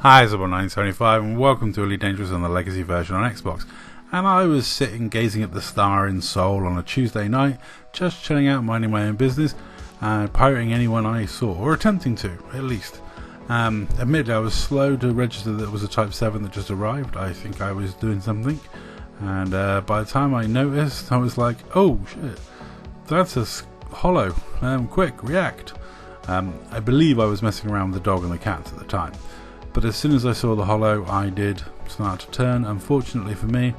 Hi, it's about975 and welcome to Elite Dangerous on the Legacy version on Xbox. And I was sitting gazing at the star in Seoul on a Tuesday night, just chilling out, minding my own business, pirating anyone I saw, or attempting to, at least. Admittedly, I was slow to register that it was a Type 7 that just arrived. I think I was doing something, and by the time I noticed, I was like, oh shit, that's a holo, quick, react. I believe I was messing around with the dog and the cats at the time. But as soon as I saw the holo, I did start to turn. Unfortunately for me,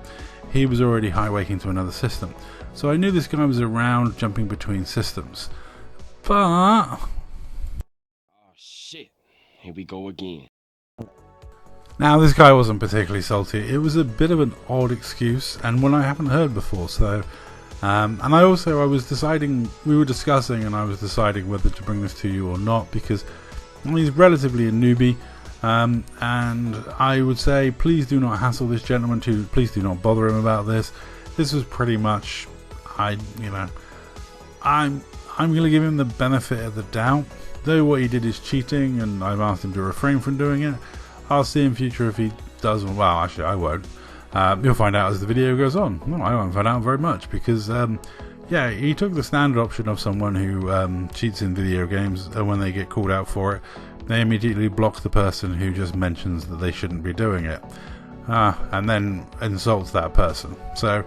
he was already highwaking to another system. So I knew this guy was around, jumping between systems. But... oh shit, here we go again. Now this guy wasn't particularly salty. It was a bit of an odd excuse, and one I haven't heard before, so... and I was deciding, we were discussing, and I was deciding whether to bring this to you or not, because he's relatively a newbie. And I would say, please do not hassle this gentleman. Please do not bother him about this. This was pretty much, I'm going to give him the benefit of the doubt. Though what he did is cheating, and I've asked him to refrain from doing it. I'll see in future if he does. Well, actually, I won't. You'll find out as the video goes on. No, I won't find out very much because, yeah, he took the standard option of someone who cheats in video games, and when they get called out for it, they immediately block the person who just mentions that they shouldn't be doing it, and then insults that person. So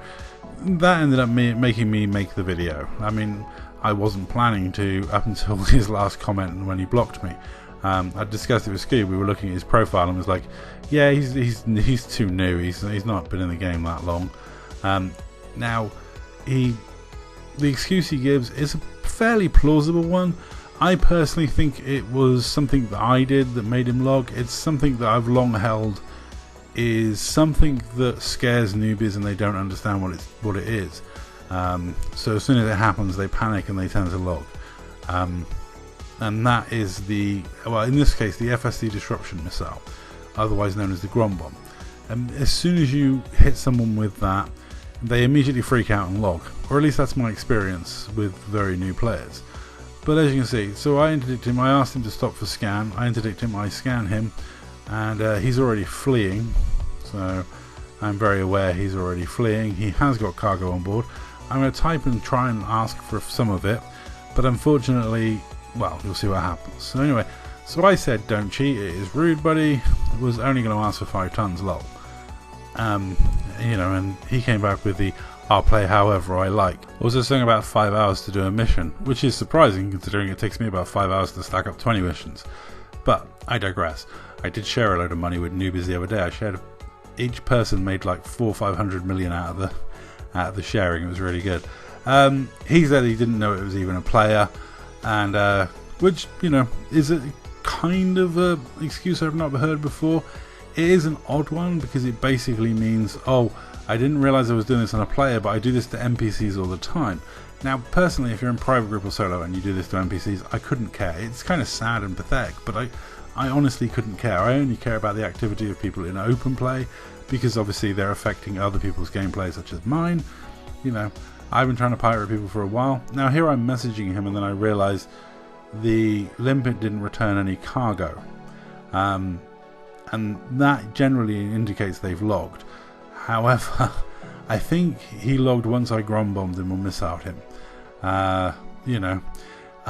that ended up making me make the video. I mean, I wasn't planning to up until his last comment when he blocked me. I discussed it with Ski. We were looking at his profile and was like, yeah, he's too new. He's not been in the game that long. Now, the excuse he gives is a fairly plausible one. I personally think it was something that I did that made him log. It's something that I've long held is something that scares newbies and they don't understand what it is. So as soon as it happens, they panic and they tend to log. And that is in this case, the FSD disruption missile, otherwise known as the Grom bomb. And as soon as you hit someone with that, they immediately freak out and log, or at least that's my experience with very new players. But as you can see, so I interdict him, I asked him to stop for scan, I interdict him, I scan him, and he's already fleeing, so I'm very aware he's already fleeing. He has got cargo on board. I'm going to type and try and ask for some of it, but unfortunately, well, you'll see what happens. So anyway, so I said don't cheat, it is rude, buddy. I was only going to ask for 5 tons, lol. And he came back with the I'll play however I like. Also saying about 5 hours to do a mission, which is surprising considering it takes me about 5 hours to stack up 20 missions. But I digress. I did share a load of money with newbies the other day. I shared, each person made like 400-500 million out of the sharing. It was really good. He said he didn't know it was even a player, and which is a kind of a excuse I've not heard before. It is an odd one because it basically means, oh, I didn't realise I was doing this on a player, but I do this to NPCs all the time. Now, personally, if you're in private group or solo and you do this to NPCs, I couldn't care. It's kind of sad and pathetic, but I honestly couldn't care. I only care about the activity of people in open play, because obviously they're affecting other people's gameplay, such as mine. I've been trying to pirate people for a while. Now, here I'm messaging him, and then I realise the limpet didn't return any cargo. And that generally indicates they've logged. However, I think he logged once I Grom bombed him or missiled him. I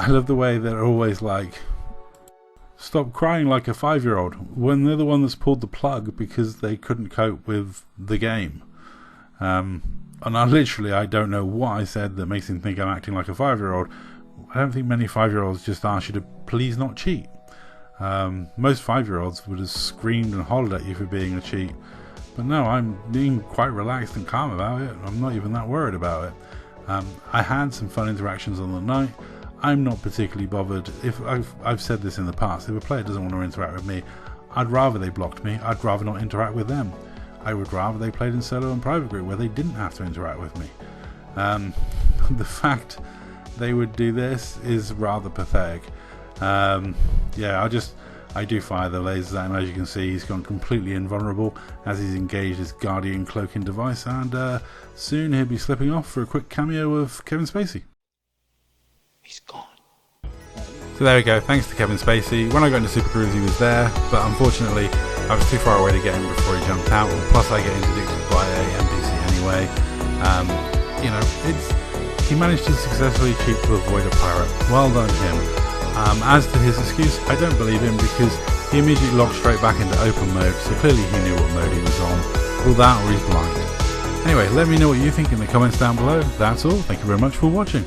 love the way they're always like, stop crying like a 5-year-old, when they're the one that's pulled the plug because they couldn't cope with the game. And I don't know what I said that makes him think I'm acting like a 5-year-old. I don't think many 5-year-olds just ask you to please not cheat. Most 5-year-olds would have screamed and hollered at you for being a cheat. But no, I'm being quite relaxed and calm about it. I'm not even that worried about it. I had some fun interactions on the night. I'm not particularly bothered. If I've said this in the past, if a player doesn't want to interact with me, I'd rather they blocked me. I'd rather not interact with them. I would rather they played in solo and private group where they didn't have to interact with me. The fact they would do this is rather pathetic. I do fire the lasers at him. As you can see, he's gone completely invulnerable as he's engaged his Guardian cloaking device, and soon he'll be slipping off for a quick cameo of Kevin Spacey. He's gone. So there we go, thanks to Kevin Spacey. When I got into Super Cruise he was there, but unfortunately I was too far away to get him before he jumped out. Plus, I get interdicted by a NPC anyway. He managed to successfully cheat to avoid a pirate. Well done him. As to his excuse, I don't believe him because he immediately logged straight back into open mode, so clearly he knew what mode he was on. Well, that or he's blind. Anyway, let me know what you think in the comments down below. That's all. Thank you very much for watching.